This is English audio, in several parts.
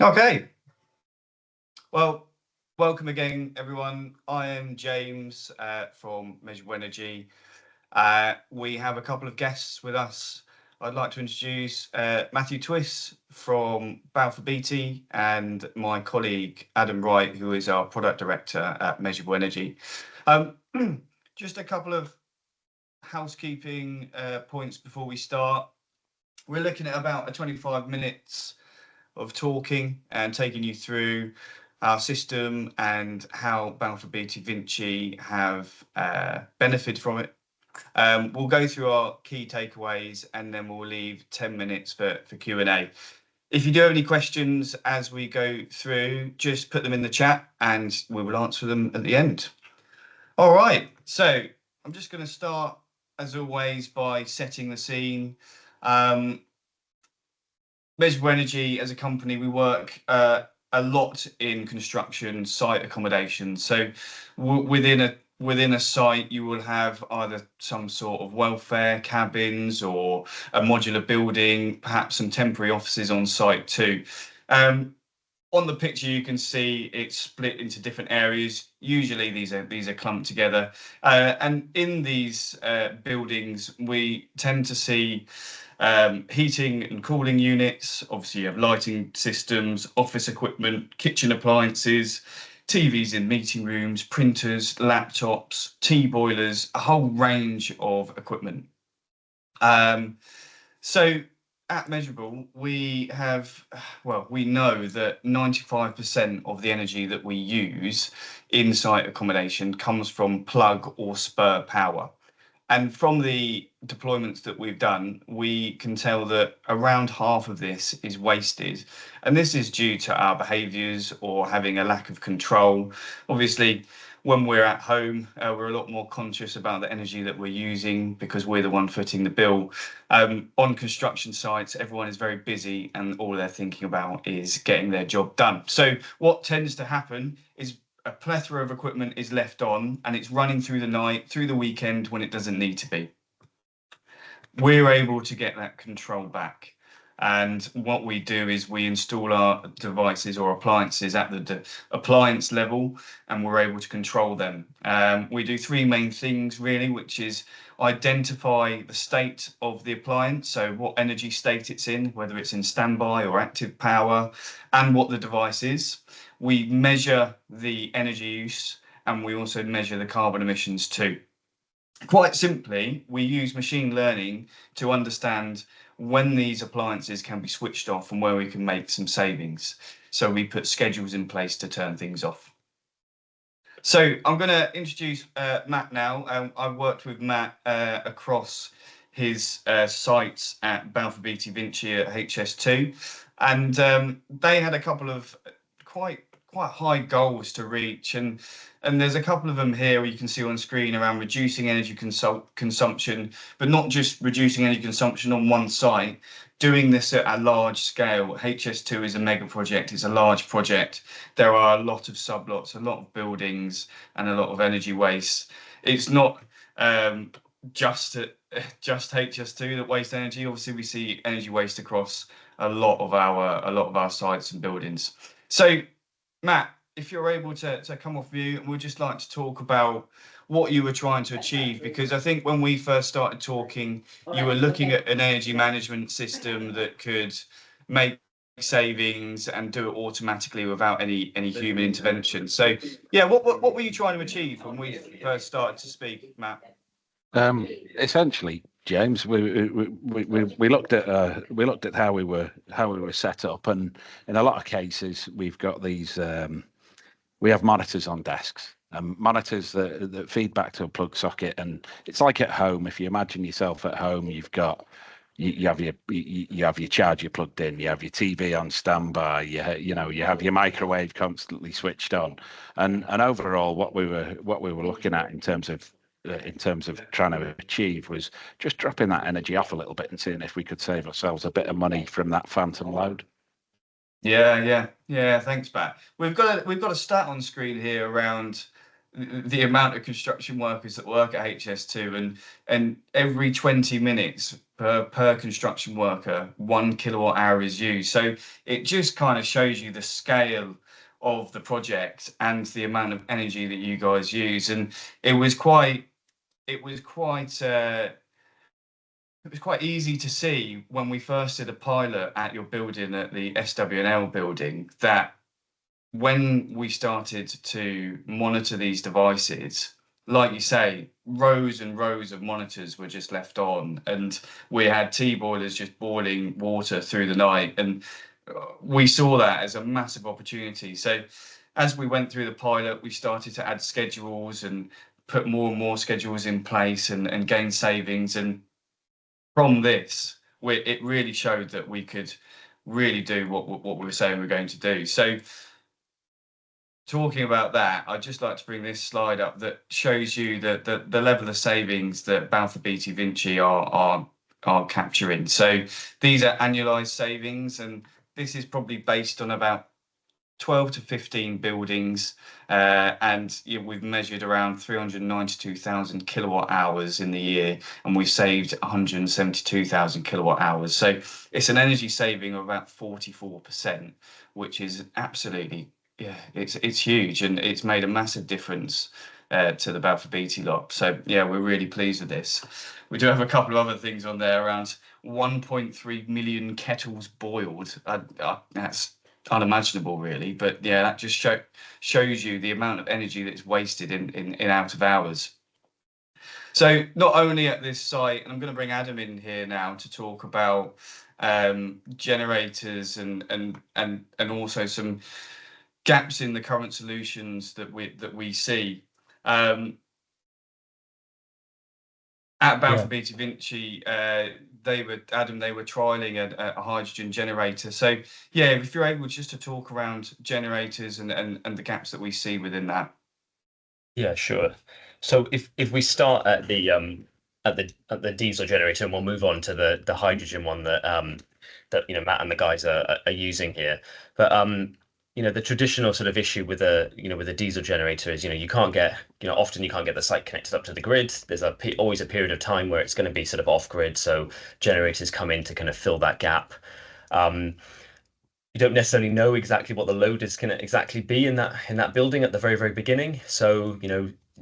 Okay, well, welcome again, everyone. I am James from Measurable Energy. We have a couple of guests with us. I'd like to introduce Matthew Twiss from Balfour Beatty and my colleague Adam Wright, who is our product director at Measurable Energy. Just a couple of housekeeping points before we start. We're looking at about 25 minutes of talking and taking you through our system and how Balfour Beatty VINCI have benefited from it. We'll go through our key takeaways and then we'll leave 10 minutes for Q&A. If you do have any questions as we go through, just put them in the chat and we will answer them at the end. All right, so I'm just going to start, as always, by setting the scene. Measurable Energy as a company, we work a lot in construction site accommodation. So within a site, you will have either some sort of welfare cabins or a modular building, perhaps some temporary offices on site too. On the picture, you can see it's split into different areas. Usually these are clumped together. And in these buildings, we tend to see heating and cooling units. Obviously, you have lighting systems, office equipment, kitchen appliances, TVs in meeting rooms, printers, laptops, tea boilers, a whole range of equipment. So at Measurable, we know that 95% of the energy that we use in site accommodation comes from plug or spur power. And from the deployments that we've done, we can tell that around half of this is wasted. And this is due to our behaviours or having a lack of control. Obviously, when we're at home, we're a lot more conscious about the energy that we're using because we're the one footing the bill. On construction sites, everyone is very busy and all they're thinking about is getting their job done. So what tends to happen is a plethora of equipment is left on and it's running through the night, through the weekend when it doesn't need to be. We're able to get that control back. And what we do is we install our devices or appliances at the appliance level and we're able to control them. We do three main things really, which is identify the state of the appliance, so what energy state it's in, whether it's in standby or active power, and what the device is. We measure the energy use and we also measure the carbon emissions too. Quite simply, we use machine learning to understand when these appliances can be switched off and where we can make some savings. So we put schedules in place to turn things off. So I'm going to introduce Matt now. I've worked with Matt across his sites at Balfour Beatty VINCI at HS2, and they had a couple of quite high goals to reach, and there's a couple of them here you can see on screen around reducing energy consumption, but not just reducing energy consumption on one site, doing this at a large scale. HS2 is a mega project, it's a large project. There are a lot of sublots, a lot of buildings and a lot of energy waste. It's not just HS2 that waste energy. Obviously we see energy waste across a lot of our sites and buildings. So Matt, if you're able to come off mute, we'd just like to talk about what you were trying to achieve, because I think when we first started talking, you were looking at an energy management system that could make savings and do it automatically without any human intervention. So, yeah, what were you trying to achieve when we first started to speak, Matt? Essentially, James, we looked at how we were set up, and in a lot of cases we've got these we have monitors on desks, monitors that feed back to a plug socket, and it's like at home. If you imagine yourself at home, you have your charger plugged in, you have your TV on standby, you have your microwave constantly switched on, and overall what we were looking at in terms of trying to achieve was just dropping that energy off a little bit and seeing if we could save ourselves a bit of money from that phantom load. Yeah. Thanks, Matt. We've got a stat on screen here around the amount of construction workers that work at HS2, and every 20 minutes per construction worker, 1 kilowatt hour is used. So it just kind of shows you the scale of the project and the amount of energy that you guys use. And it was quite it was quite it was quite easy to see when we first did a pilot at your building, at the SW&L building, that when we started to monitor these devices, like you say, rows and rows of monitors were just left on, and we had T-boilers just boiling water through the night, and we saw that as a massive opportunity. So as we went through the pilot, we started to add schedules and put more and more schedules in place, and gain savings. And from this, it really showed that we could really do what we were saying we were going to do. So talking about that, I'd just like to bring this slide up that shows you the level of savings that Balfour Beatty VINCI are capturing. So these are annualized savings, and this is probably based on about 12 to 15 buildings, and we've measured around 392,000 kilowatt hours in the year, and we've saved 172,000 kilowatt hours. So it's an energy saving of about 44%, which is absolutely, yeah, it's huge, and it's made a massive difference to the Balfour Beatty lot. So yeah, we're really pleased with this. We do have a couple of other things on there, around 1.3 million kettles boiled. That's unimaginable, really, but yeah, that just shows you the amount of energy that's wasted in out of hours. So not only at this site, and I'm going to bring Adam in here now to talk about generators and also some gaps in the current solutions that we see. At Balfour Beatty VINCI, they were trialing a hydrogen generator. So yeah, if you're able just to talk around generators and the gaps that we see within that. Yeah, sure. So if we start at the diesel generator, and we'll move on to the hydrogen one that Matt and the guys are using here. But the traditional sort of issue with a diesel generator is, you can't get, often you can't get the site connected up to the grid. There's always a period of time where it's going to be sort of off grid, so generators come in to kind of fill that gap. You don't necessarily know exactly what the load is going to exactly be in that building at the very, very beginning. So,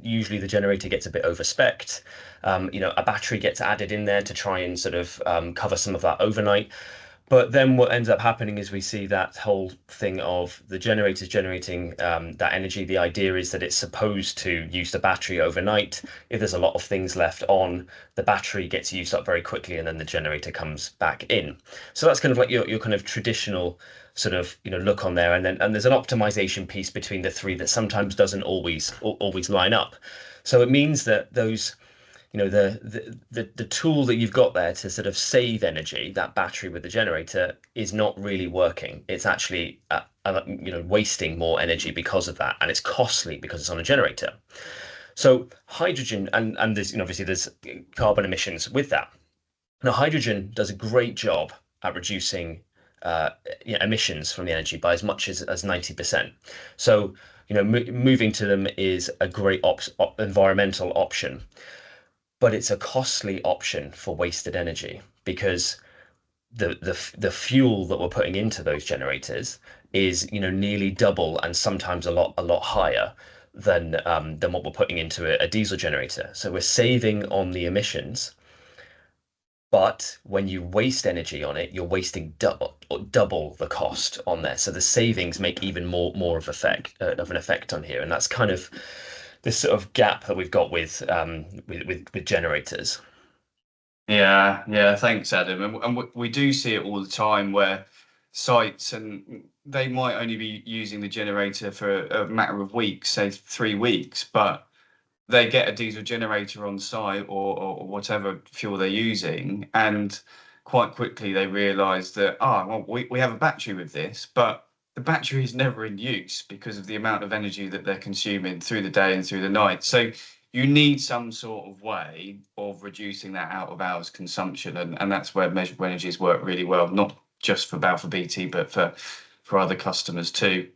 usually the generator gets a bit overspec'd. A battery gets added in there to try and sort of cover some of that overnight. But then what ends up happening is we see that whole thing of the generators generating that energy. The idea is that it's supposed to use the battery overnight. If there's a lot of things left on, the battery gets used up very quickly, and then the generator comes back in. So that's kind of like your kind of traditional sort of look on there. And there's an optimization piece between the three that sometimes doesn't always line up. So it means that those the tool that you've got there to sort of save energy, that battery with the generator, is not really working. It's actually wasting more energy because of that, and it's costly because it's on a generator. So hydrogen, and there's obviously there's carbon emissions with that. Now hydrogen does a great job at reducing emissions from the energy by as much as 90%. So moving to them is a great environmental option. But it's a costly option for wasted energy, because the fuel that we're putting into those generators is nearly double, and sometimes a lot higher than what we're putting into a diesel generator. So we're saving on the emissions, but when you waste energy on it, you're wasting double the cost on there. So the savings make even more of an effect on here, and that's kind of this sort of gap that we've got with generators. Yeah, thanks, Adam. And we do see it all the time, where sites, and they might only be using the generator for a matter of weeks, say 3 weeks, but they get a diesel generator on site, or whatever fuel they're using, and quite quickly they realise that, we have a battery with this, but the battery is never in use because of the amount of energy that they're consuming through the day and through the night. So you need some sort of way of reducing that out of hours consumption, and that's where measurable energies work really well, not just for Balfour Beatty, but for other customers too.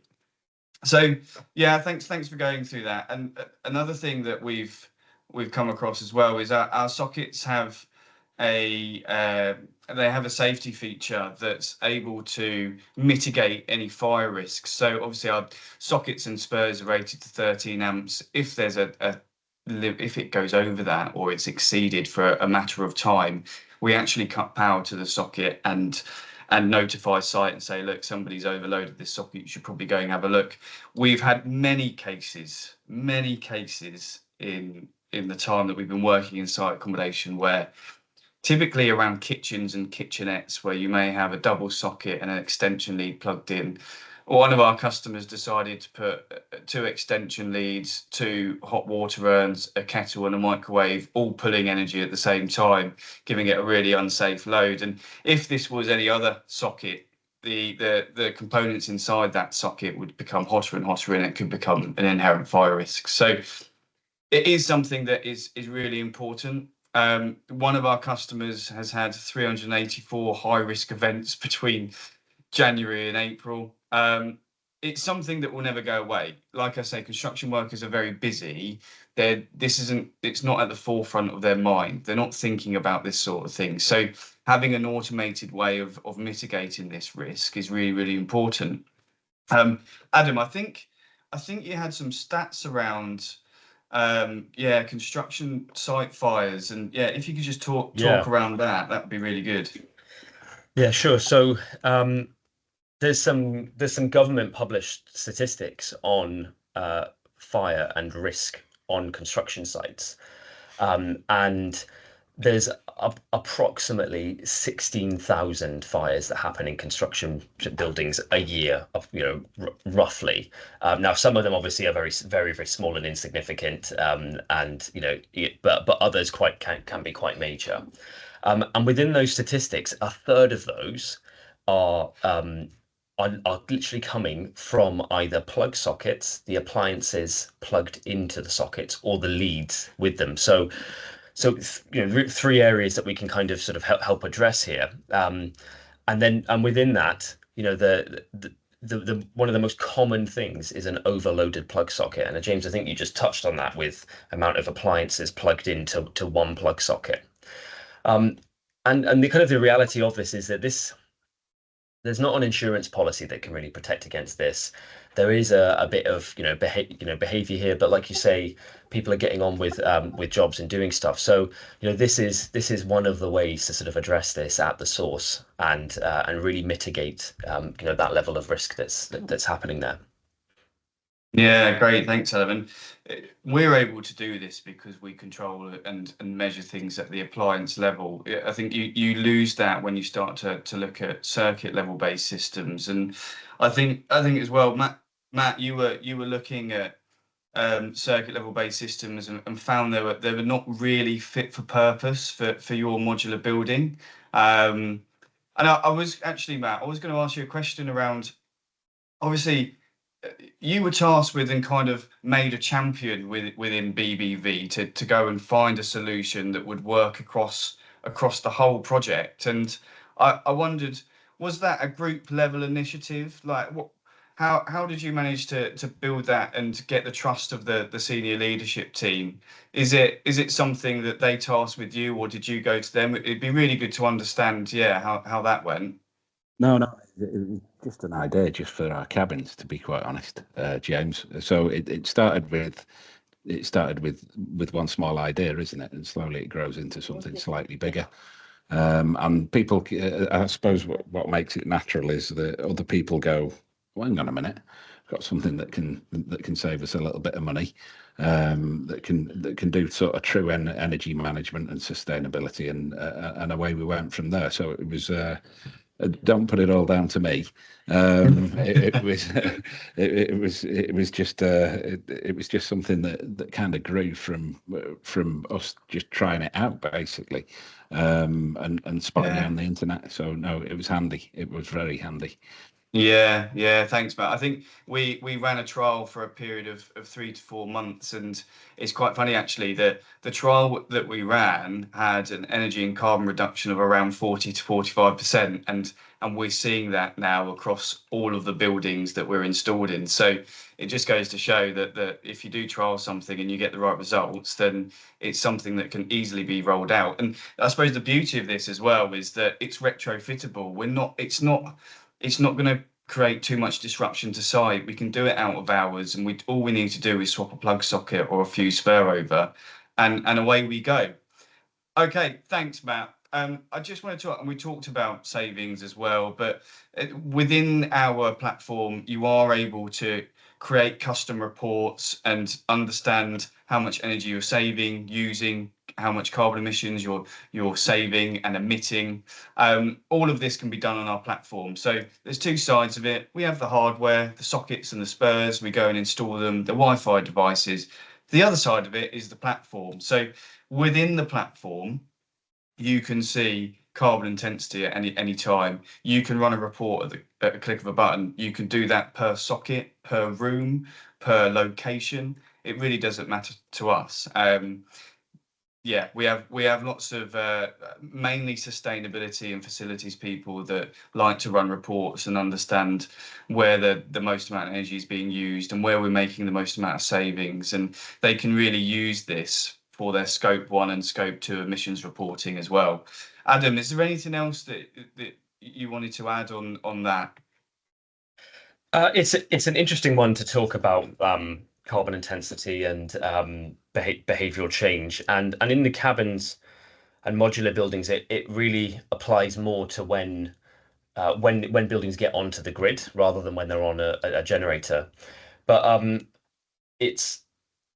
So yeah, thanks for going through that. And another thing that we've come across as well is our sockets have they have a safety feature that's able to mitigate any fire risks. So obviously our sockets and spurs are rated to 13 amps. If there's if it goes over that or it's exceeded for a matter of time, we actually cut power to the socket and notify site and say, look, somebody's overloaded this socket, you should probably go and have a look. We've had many cases in the time that we've been working in site accommodation where typically around kitchens and kitchenettes where you may have a double socket and an extension lead plugged in. One of our customers decided to put 2 extension leads, 2 hot water urns, a kettle and a microwave, all pulling energy at the same time, giving it a really unsafe load. And if this was any other socket, the components inside that socket would become hotter and hotter, and it could become an inherent fire risk. So it is something that is really important. One of our customers has had 384 high risk events between January and April. It's something that will never go away. Like I say, construction workers are very busy. It's not at the forefront of their mind. They're not thinking about this sort of thing. So having an automated way of mitigating this risk is really, really important. Adam, I think you had some stats around construction site fires, and yeah, if you could just talk around that would be really good. Yeah, sure. So there's some government published statistics on fire and risk on construction sites, and there's approximately 16,000 fires that happen in construction buildings a year, roughly. Now, some of them obviously are very, very, very small and insignificant, and but others can be quite major. And within those statistics, a third of those are literally coming from either plug sockets, the appliances plugged into the sockets, or the leads with them. So 3 areas that we can kind of sort of help address here, and within that, the one of the most common things is an overloaded plug socket. And James, I think you just touched on that with amount of appliances plugged into one plug socket. And the kind of the reality of this is that there's not an insurance policy that can really protect against this. There is a bit of behavior here, but like you say, people are getting on with jobs and doing stuff. So this is one of the ways to sort of address this at the source and really mitigate that level of risk that's happening there. Yeah, great. Thanks, Adam. We're able to do this because we control and measure things at the appliance level. I think you lose that when you start to look at circuit level based systems. And I think as well, Matt, you were looking at circuit level based systems and found they were not really fit for purpose for your modular building. And I was actually, Matt, I was going to ask you a question around, obviously, you were tasked with and kind of made a champion within BBV to go and find a solution that would work across the whole project. And I wondered, was that a group level initiative? Like, how did you manage to build that and get the trust of the senior leadership team? Is it something that they tasked with you, or did you go to them? It'd be really good to understand, how that went. No, it was just an idea just for our cabins, to be quite honest, James. So it started with one small idea, isn't it? And slowly it grows into something slightly bigger. And people, I suppose, what makes it natural is that other people go, well, hang on a minute, I've got something that can save us a little bit of money, that can do sort of true energy management and sustainability, and away we went from there. So it was. Don't put it all down to me. It was just something that kind of grew from us just trying it out, basically, and spotting it on the internet. So no, it was handy. It was very handy. Yeah, thanks, Matt. I think we ran a trial for a period of 3 to 4 months, and it's quite funny actually that the trial that we ran had an energy and carbon reduction of around 40 to 45%, and we're seeing that now across all of the buildings that we're installed in. So it just goes to show that if you do trial something and you get the right results, then it's something that can easily be rolled out. And I suppose the beauty of this as well is that it's retrofittable. It's not going to create too much disruption to site. We can do it out of hours, and all we need to do is swap a plug socket or a fuse spur over, and away we go. Okay, thanks, Matt. I just want to talk, and we talked about savings as well, but within our platform, you are able to create custom reports and understand how much energy you're saving, using, how much carbon emissions you're saving and emitting. All of this can be done on our platform. So there's two sides of it. We have the hardware, the sockets and the spurs. We go and install them, the Wi-Fi devices. The other side of it is the platform. So within the platform, you can see carbon intensity at any time. You can run a report at a click of a button. You can do that per socket, per room, per location. It really doesn't matter to us. Yeah, we have lots of mainly sustainability and facilities people that like to run reports and understand where the most amount of energy is being used and where we're making the most amount of savings, and they can really use this for their scope 1 and scope 2 emissions reporting as well. Adam, is there anything else that you wanted to add on that? It's an interesting one to talk about, carbon intensity and behavioral change, and in the cabins and modular buildings, it really applies more to when buildings get onto the grid rather than when they're on a generator. But it's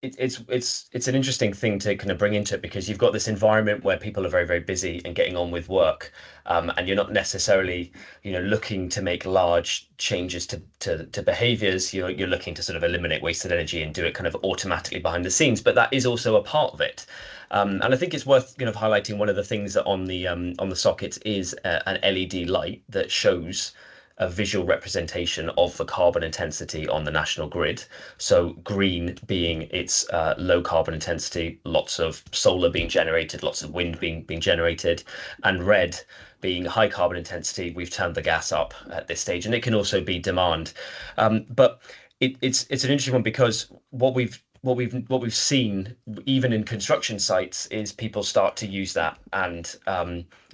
an interesting thing to kind of bring into it, because you've got this environment where people are very, very busy and getting on with work, and you're not necessarily, looking to make large changes to behaviors. You're looking to sort of eliminate wasted energy and do it kind of automatically behind the scenes, but that is also a part of it. And I think it's worth kind of highlighting one of the things that on the sockets is an LED light that shows a visual representation of the carbon intensity on the national grid. So green being its low carbon intensity, lots of solar being generated, lots of wind being generated, and red being high carbon intensity. We've turned the gas up at this stage, and it can also be demand. But it's an interesting one, because what we've seen even in construction sites is people start to use that and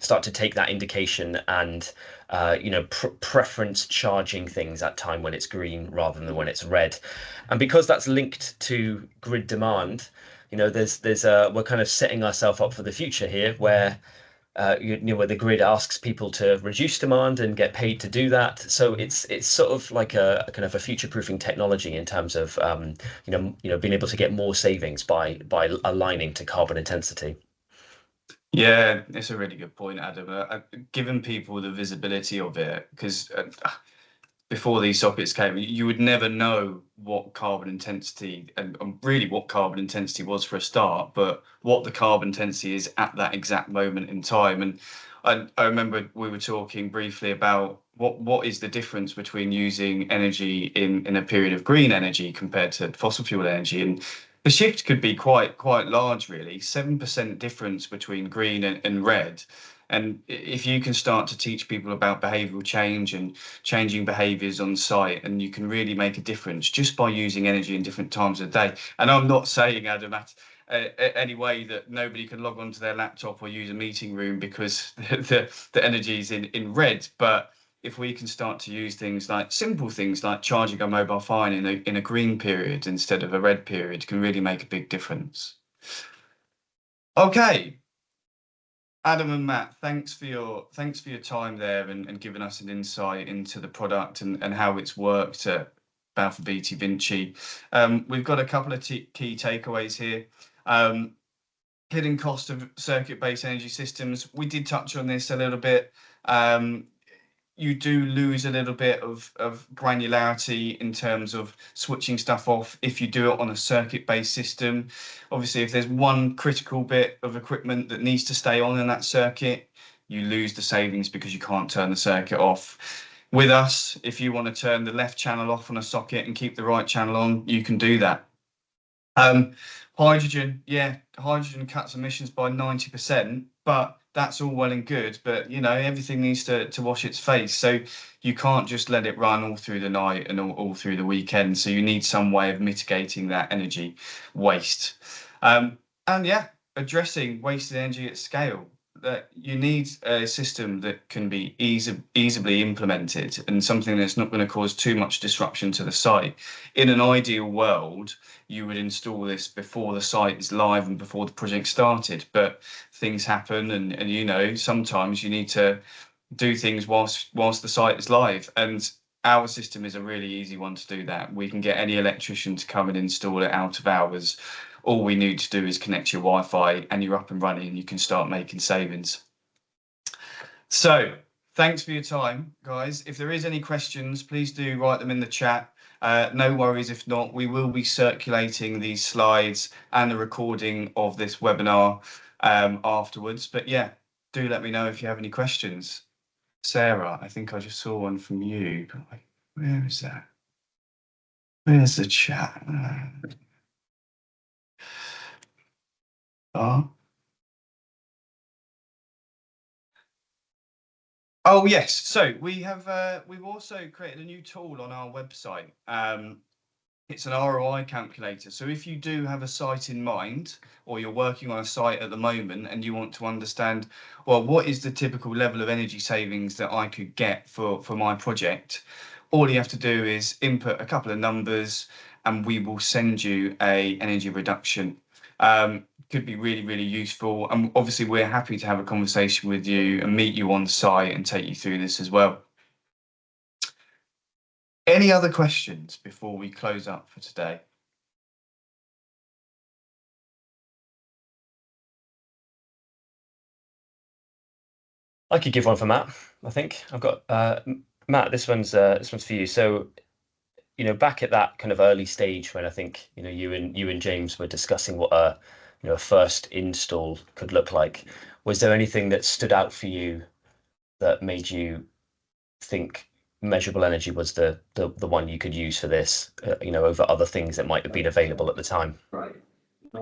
start to take that indication and preference charging things at time when it's green rather than when it's red. And because that's linked to grid demand, there's we're kind of setting ourselves up for the future here, where where the grid asks people to reduce demand and get paid to do that. So it's sort of like a kind of a future-proofing technology in terms of being able to get more savings by aligning to carbon intensity. Yeah, it's a really good point, Adam. Giving people the visibility of it, because before these sockets came, you would never know what carbon intensity and really what carbon intensity was for a start, but what the carbon intensity is at that exact moment in time. And I remember we were talking briefly about what is the difference between using energy in a period of green energy compared to fossil fuel energy. And the shift could be quite large, really. 7% difference between green and red. And if you can start to teach people about behavioural change and changing behaviours on site, and you can really make a difference just by using energy in different times of day. And I'm not saying, Adam, any way that nobody can log onto their laptop or use a meeting room because the energy is in red, but if we can start to use simple things like charging a mobile phone in a green period instead of a red period, can really make a big difference. Okay, Adam and Matt, thanks for your time there and giving us an insight into the product and how it's worked at Balfour Beatty VINCI. We've got a couple of key takeaways here. Hidden cost of circuit-based energy systems. We did touch on this a little bit. You do lose a little bit of granularity in terms of switching stuff off if you do it on a circuit-based system. Obviously, if there's one critical bit of equipment that needs to stay on in that circuit, you lose the savings because you can't turn the circuit off. With us, if you want to turn the left channel off on a socket and keep the right channel on, you can do that. Hydrogen, yeah, hydrogen cuts emissions by 90%, but that's all well and good. But you know, everything needs to wash its face. So you can't just let it run all through the night and all through the weekend. So you need some way of mitigating that energy waste. And yeah, addressing wasted energy at scale. That you need a system that can be easily implemented and something that's not going to cause too much disruption to the site. In an ideal world, you would install this before the site is live and before the project started, but things happen, and you know, sometimes you need to do things whilst the site is live, and our system is a really easy one to do that. We can get any electrician to come and install it out of hours. All we need to do is connect your Wi-Fi and you're up and running and you can start making savings. So thanks for your time, guys. If there is any questions, please do write them in the chat. No worries if not. We will be circulating these slides and the recording of this webinar afterwards. But yeah, do let me know if you have any questions. Sarah, I think I just saw one from you. But where is that? Where's the chat? Oh yes, so we've also created a new tool on our website. It's an ROI calculator. So if you do have a site in mind, or you're working on a site at the moment and you want to understand, well, what is the typical level of energy savings that I could get for my project? All you have to do is input a couple of numbers and we will send you a energy reduction. Could be really, really useful. And obviously we're happy to have a conversation with you and meet you on site and take you through this as well. Any other questions before we close up for today? I could give one for Matt. I think I've got Matt. This one's for you. So, you know, back at that kind of early stage when I think you and James were discussing what a first install could look like, was there anything that stood out for you that made you think measurable energy was the one you could use for this, over other things that might have been available at the time? You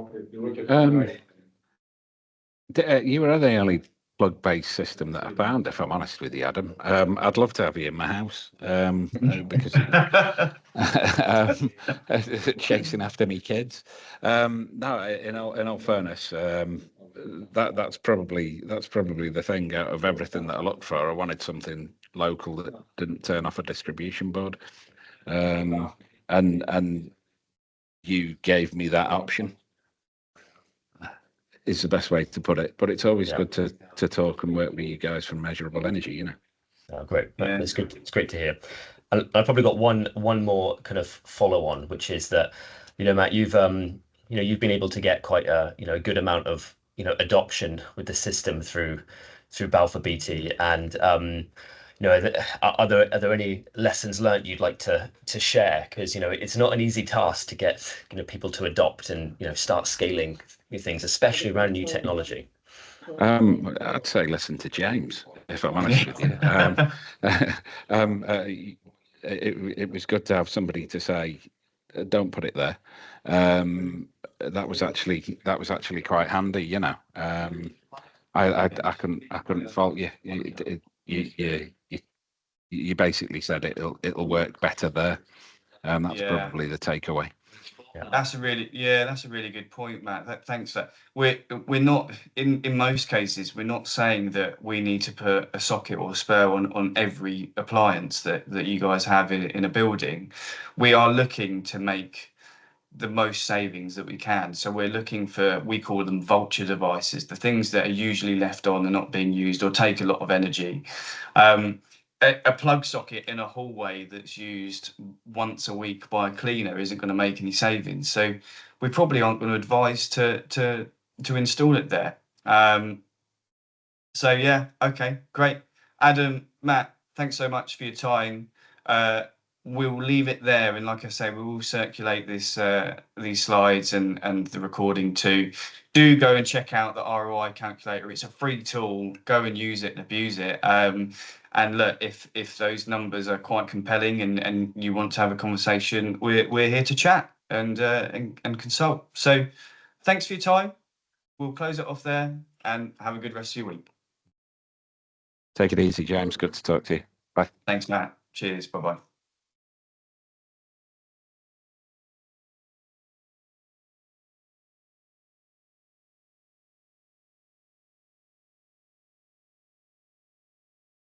were the only plug-based system that I found, if I'm honest with you, Adam. I'd love to have you in my house because chasing after me kids. No, in all fairness, that's probably the thing out of everything that I looked for. I wanted something local that didn't turn off a distribution board, and you gave me that option. Is the best way to put it, but it's always good to talk and work with you guys from Measurable Energy, Oh, great. Yeah. It's good. It's great to hear. And I've probably got one more kind of follow on, which is that, Matt, you've been able to get quite a good amount of adoption with the system through Balfour Beatty, and are there any lessons learned you'd like to share? Because it's not an easy task to get people to adopt and start scaling new things, especially around new technology. I'd say listen to James, if I'm honest with you. It was good to have somebody to say, don't put it there. That was actually quite handy, I couldn't fault you. You basically said it'll work better there. That's probably the takeaway. Yeah. That's a really good point, Matt. Thanks for that. We're not in most cases we're not saying that we need to put a socket or a spur on every appliance that you guys have in a building. We are looking to make the most savings that we can. So we're looking for, we call them vulture devices, the things that are usually left on and not being used or take a lot of energy. A plug socket in a hallway that's used once a week by a cleaner isn't going to make any savings. So we probably aren't going to advise to install it there. So yeah, okay, great. Adam, Matt, thanks so much for your time. we'll leave it there, and like I say, we will circulate this these slides and the recording too. Do go and check out the ROI calculator. It's a free tool. Go and use it and abuse it. And look, if those numbers are quite compelling and you want to have a conversation, we're here to chat and consult. So thanks for your time. We'll close it off there, and have a good rest of your week. Take it easy, James. Good to talk to you. Bye. Thanks, Matt. Cheers. Bye-bye.